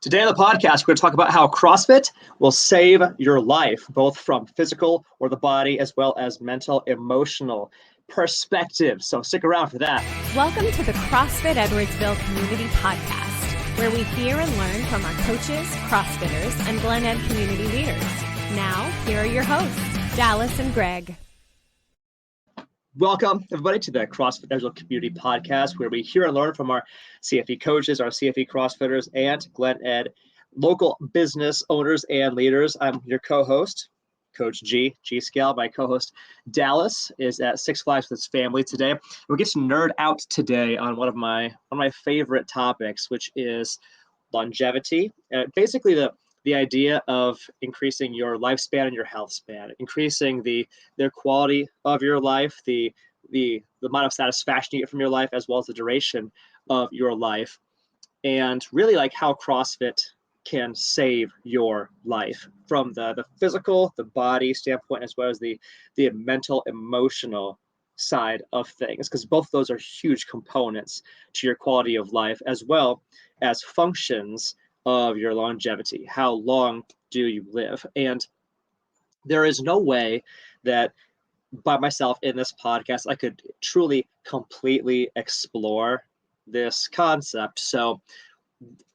Today on the podcast, we're going to talk about how CrossFit will save your life, both from physical or the body, as well as mental, emotional perspective. So stick around for that. Welcome to the CrossFit Edwardsville Community Podcast, where we hear and learn from our coaches, CrossFitters, and Glen Ed community leaders. Now, here are your hosts, Dallas and Greg. Welcome, everybody, to the CrossFit Edwardsville Community Podcast, where we hear and learn from our CFE coaches, our CFE CrossFitters, and Glen Ed local business owners and leaders. I'm your co-host, Coach G-Scale. My co-host, Dallas, is at Six Flags with his family today. We get to nerd out today on one of my favorite topics, which is longevity. Basically, the idea of increasing your lifespan and your health span, increasing the quality of your life, the amount of satisfaction you get from your life, as well as the duration of your life, and really like how CrossFit can save your life from the physical, the body standpoint, as well as the mental, emotional side of things, because both of those are huge components to your quality of life, as well as functions of your longevity. How long do you live? And there is no way that by myself in this podcast I could truly completely explore this concept. So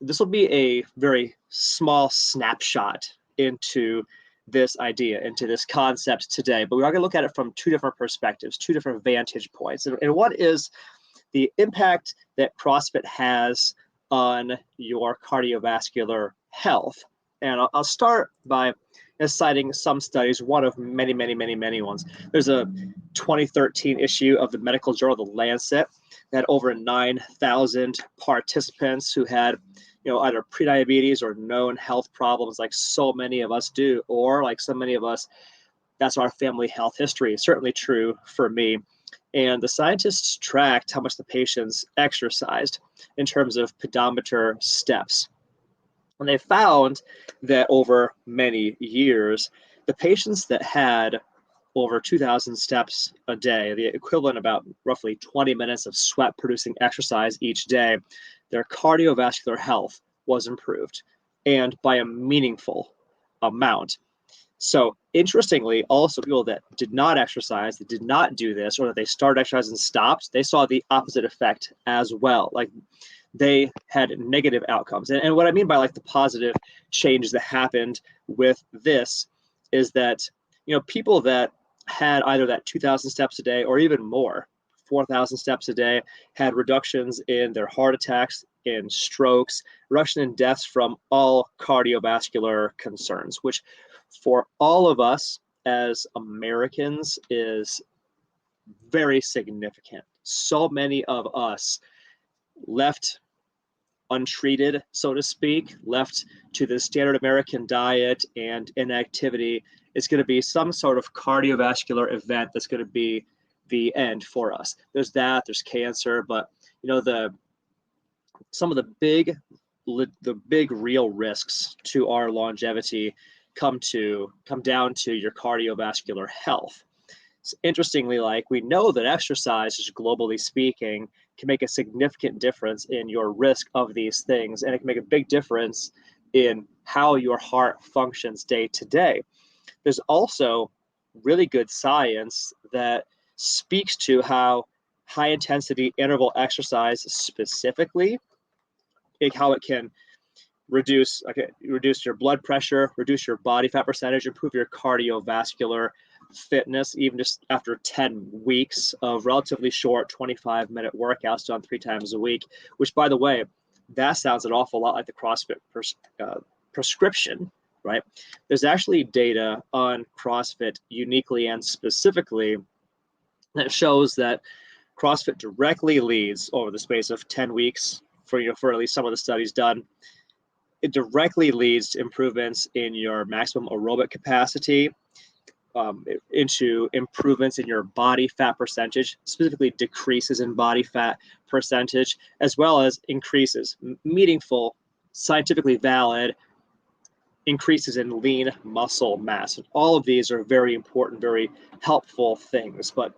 this will be a very small snapshot into this idea, into this concept today, but we are going to look at it from two different perspectives, two different vantage points. And one is the impact that CrossFit has on your cardiovascular health. And I'll start by citing some studies, one of many ones. There's a 2013 issue of the medical journal, The Lancet, that had over 9,000 participants who had, either prediabetes or known health problems like so many of us do, or like so many of us, that's our family health history. Certainly true for me. And the scientists tracked how much the patients exercised in terms of pedometer steps. And they found that over many years, the patients that had over 2,000 steps a day, the equivalent about roughly 20 minutes of sweat-producing exercise each day, their cardiovascular health was improved, and by a meaningful amount. So interestingly, also people that did not exercise, that did not do this, or that they started exercise and stopped, they saw the opposite effect as well. Like they had negative outcomes. And what I mean by like the positive changes that happened with this is that, people that had either that 2,000 steps a day or even more, 4,000 steps a day, had reductions in their heart attacks, in strokes, reduction in deaths from all cardiovascular concerns, which for all of us as Americans is very significant. So many of us left untreated, so to speak, left to the standard American diet and inactivity, is going to be some sort of cardiovascular event that's going to be the end for us. There's there's cancer, but some of the big real risks to our longevity come down to your cardiovascular health. So interestingly, like we know that exercise, just globally speaking, can make a significant difference in your risk of these things, and it can make a big difference in how your heart functions day to day. There's also really good science that speaks to how high intensity interval exercise specifically, how it can reduce your blood pressure, reduce your body fat percentage, improve your cardiovascular fitness, even just after 10 weeks of relatively short 25-minute workouts done 3 times a week, which, by the way, that sounds an awful lot like the CrossFit prescription, right? There's actually data on CrossFit uniquely and specifically that shows that CrossFit directly leads over the space of 10 weeks for at least some of the studies done. It directly leads to improvements in your maximum aerobic capacity, into improvements in your body fat percentage, specifically decreases in body fat percentage, as well as increases, meaningful, scientifically valid increases in lean muscle mass. And all of these are very important, very helpful things. But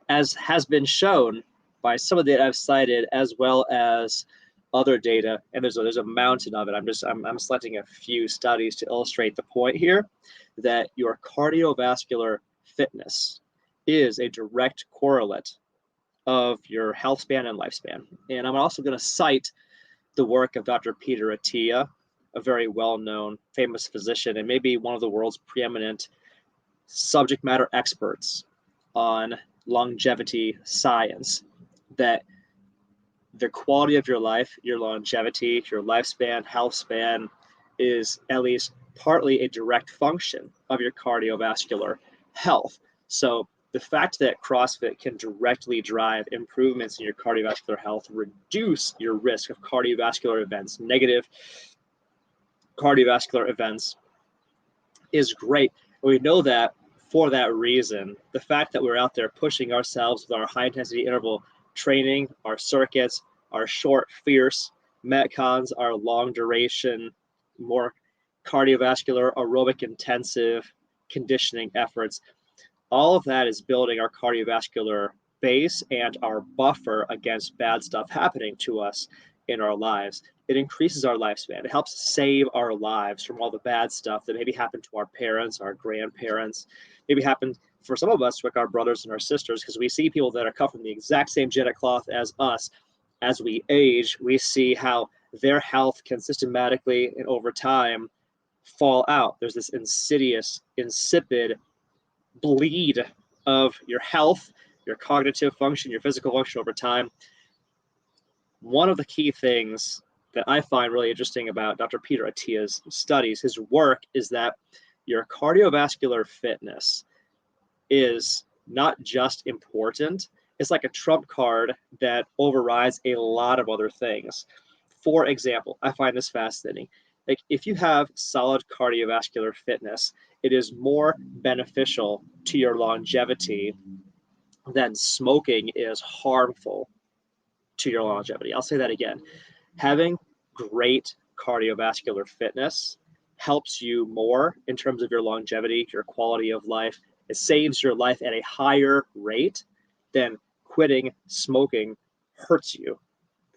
as has been shown by some of the data I've cited, as well as other data, and there's a mountain of it. I'm selecting a few studies to illustrate the point here, that your cardiovascular fitness is a direct correlate of your health span and lifespan. And I'm also going to cite the work of Dr. Peter Attia, a very well-known, famous physician, and maybe one of the world's preeminent subject matter experts on longevity science, that the quality of your life, your longevity, your lifespan, health span is at least partly a direct function of your cardiovascular health. So the fact that CrossFit can directly drive improvements in your cardiovascular health, reduce your risk of cardiovascular events, negative cardiovascular events, is great. And we know that for that reason, the fact that we're out there pushing ourselves with our high intensity interval training, our circuits, our short, fierce metcons, our long duration, more cardiovascular, aerobic intensive conditioning efforts, all of that is building our cardiovascular base and our buffer against bad stuff happening to us in our lives. It increases our lifespan. It helps save our lives from all the bad stuff that maybe happened to our parents, our grandparents, maybe happened for some of us, like our brothers and our sisters, because we see people that are cut from the exact same genetic cloth as us. As we age, we see how their health can systematically and over time fall out. There's this insidious, insipid bleed of your health, your cognitive function, your physical function over time. One of the key things that I find really interesting about Dr. Peter Attia's studies, his work, is that your cardiovascular fitness is not just important, it's like a trump card that overrides a lot of other things. For example, I find this fascinating. Like, if you have solid cardiovascular fitness, it is more beneficial to your longevity than smoking is harmful to your longevity. I'll say that again. Having great cardiovascular fitness helps you more in terms of your longevity, your quality of life. It saves your life at a higher rate than quitting smoking hurts you.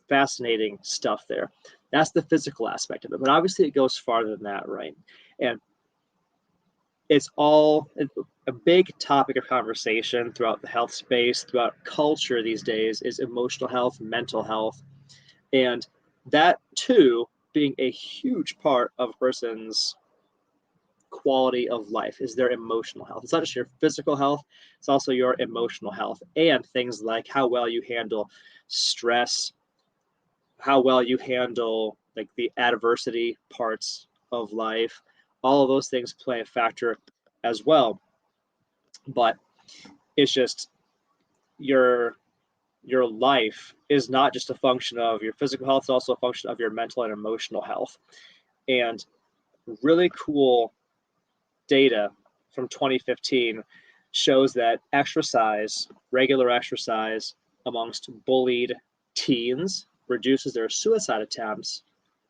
Fascinating stuff there. That's the physical aspect of it. But obviously it goes farther than that, right? And it's all a big topic of conversation throughout the health space, throughout culture these days, is emotional health, mental health. And that too being a huge part of a person's quality of life is their emotional health. It's not just your physical health, it's also your emotional health, and things like how well you handle stress, how well you handle like the adversity parts of life. All of those things play a factor as well. But it's just your life is not just a function of your physical health, it's also a function of your mental and emotional health. And really cool data from 2015 shows that exercise, regular exercise amongst bullied teens, reduces their suicide attempts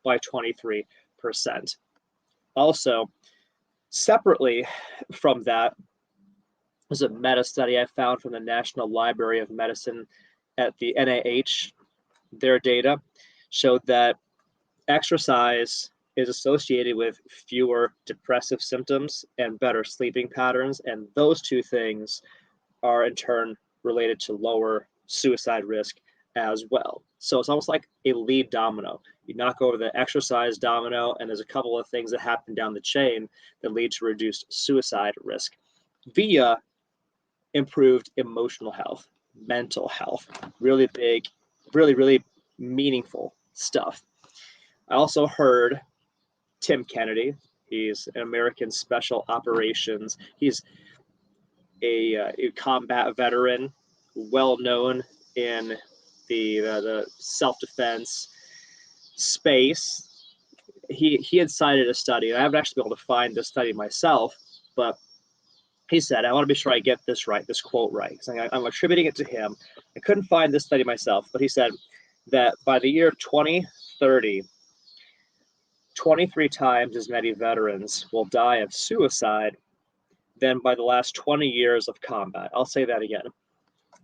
by 23%. Also, separately from that, there's a meta study I found from the National Library of Medicine at the NIH. Their data showed that exercise is associated with fewer depressive symptoms and better sleeping patterns. And those two things are in turn related to lower suicide risk as well. So it's almost like a lead domino. You knock over the exercise domino, and there's a couple of things that happen down the chain that lead to reduced suicide risk via improved emotional health, mental health. Really big, really meaningful stuff. I also heard Tim Kennedy. He's an American Special Operations. He's a combat veteran, well known in the self-defense space. He had cited a study, and I haven't actually been able to find this study myself, but he said, I want to be sure I get this right, this quote right. So I'm attributing it to him. I couldn't find this study myself, but he said that by the year 2030, 23 times as many veterans will die of suicide than by the last 20 years of combat. I'll say that again.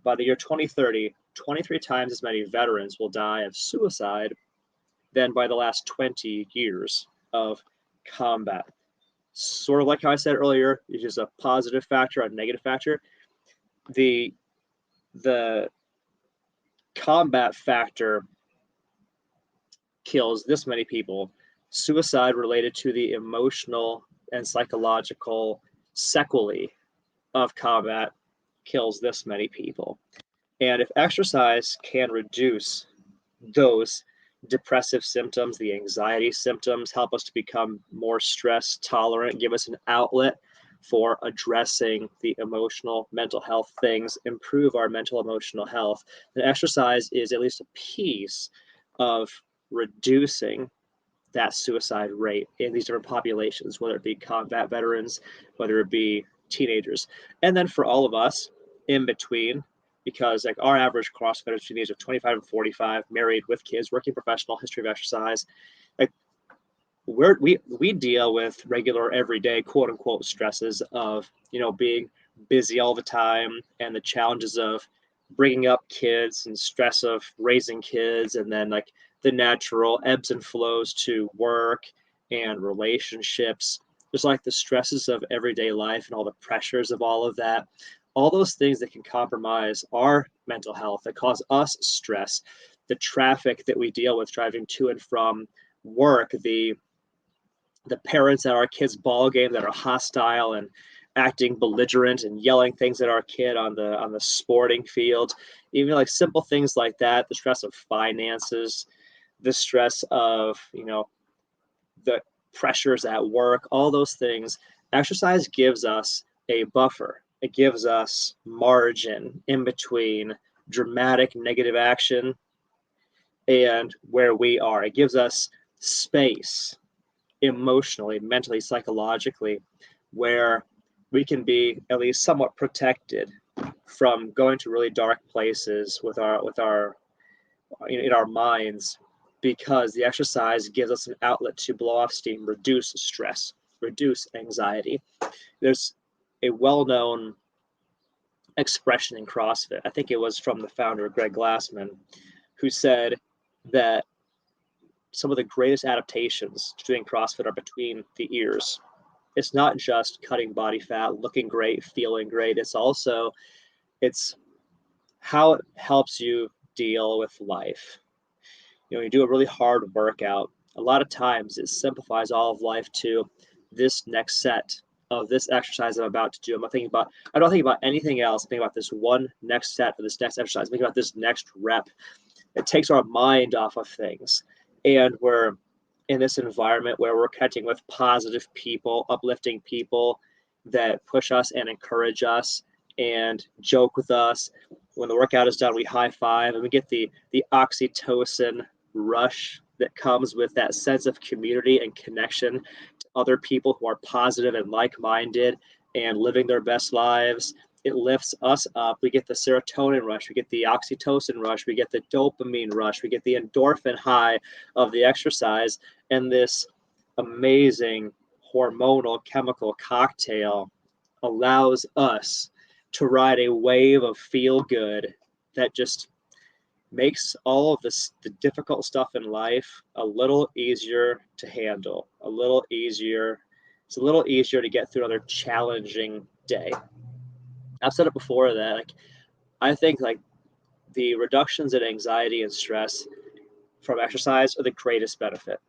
By the year 2030, 23 times as many veterans will die of suicide than by the last 20 years of combat. Sort of like how I said earlier, it's just a positive factor, a negative factor. The combat factor kills this many people. Suicide related to the emotional and psychological sequelae of combat kills this many people. And if exercise can reduce those depressive symptoms, the anxiety symptoms, help us to become more stress tolerant, give us an outlet for addressing the emotional, mental health things, improve our mental, emotional health, then exercise is at least a piece of reducing that suicide rate in these different populations, whether it be combat veterans, whether it be teenagers. And then for all of us in between, because like our average CrossFitter is between the age of 25 and 45, married with kids, working professional, history of exercise, like we deal with regular everyday quote unquote stresses of, you know, being busy all the time and the challenges of bringing up kids and stress of raising kids, and then like the natural ebbs and flows to work and relationships, just like the stresses of everyday life and all the pressures of all of that, all those things that can compromise our mental health, that cause us stress, the traffic that we deal with driving to and from work, the parents at our kids' ball game that are hostile and acting belligerent and yelling things at our kid on the sporting field, even like simple things like that, the stress of finances, the stress of, you know, the pressures at work, all those things. Exercise gives us a buffer. It gives us margin in between dramatic negative action and where we are. It gives us space emotionally, mentally, psychologically, where we can be at least somewhat protected from going to really dark places with our in our minds, because the exercise gives us an outlet to blow off steam, reduce stress, reduce anxiety. There's a well-known expression in CrossFit, I think it was from the founder, Greg Glassman, who said that some of the greatest adaptations to doing CrossFit are between the ears. It's not just cutting body fat, looking great, feeling great. It's how it helps you deal with life. You know, you do a really hard workout, a lot of times it simplifies all of life to this next set of this exercise I'm about to do. I don't think about anything else. I'm thinking about this one next set for this next exercise. I'm thinking about this next rep. It takes our mind off of things. And we're in this environment where we're connecting with positive people, uplifting people that push us and encourage us and joke with us. When the workout is done, we high five and we get the oxytocin rush that comes with that sense of community and connection to other people who are positive and like-minded and living their best lives. It lifts us up. We get the serotonin rush, we get the oxytocin rush, we get the dopamine rush, we get the endorphin high of the exercise, and this amazing hormonal chemical cocktail allows us to ride a wave of feel good that just makes all of the difficult stuff in life a little easier to handle, a little easier. It's a little easier to get through another challenging day. I've said it before that like I think like the reductions in anxiety and stress from exercise are the greatest benefit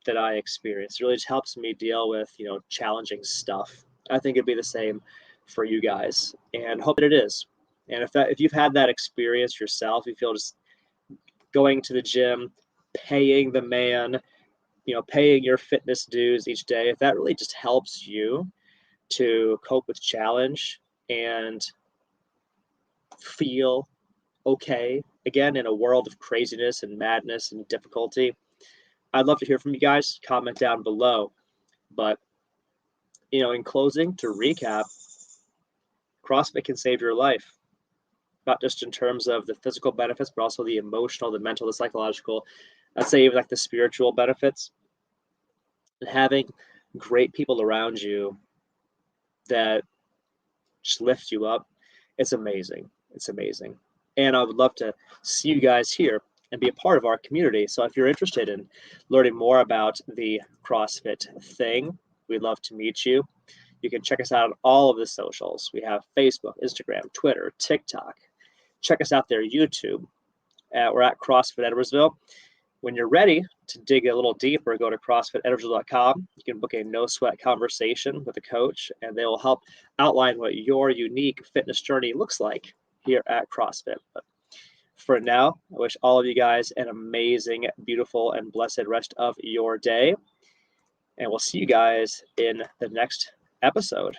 that I experience. It really just helps me deal with, you know, challenging stuff. I think it'd be the same for you guys, and hope that it is. And if you've had that experience yourself, you feel just going to the gym, paying the man, you know, paying your fitness dues each day, if that really just helps you to cope with challenge and feel okay again in a world of craziness and madness and difficulty, I'd love to hear from you guys. Comment down below. But, you know, in closing, to recap, CrossFit can save your life, not just in terms of the physical benefits, but also the emotional, the mental, the psychological, I'd say even like the spiritual benefits. And having great people around you that just lift you up, it's amazing. It's amazing. And I would love to see you guys here and be a part of our community. So if you're interested in learning more about the CrossFit thing, we'd love to meet you. You can check us out on all of the socials. We have Facebook, Instagram, Twitter, TikTok. Check us out there, YouTube. We're at CrossFit Edwardsville. When you're ready to dig a little deeper, go to CrossFitEdwardsville.com. You can book a no-sweat conversation with a coach, and they will help outline what your unique fitness journey looks like here at CrossFit. But for now, I wish all of you guys an amazing, beautiful, and blessed rest of your day. And we'll see you guys in the next episode.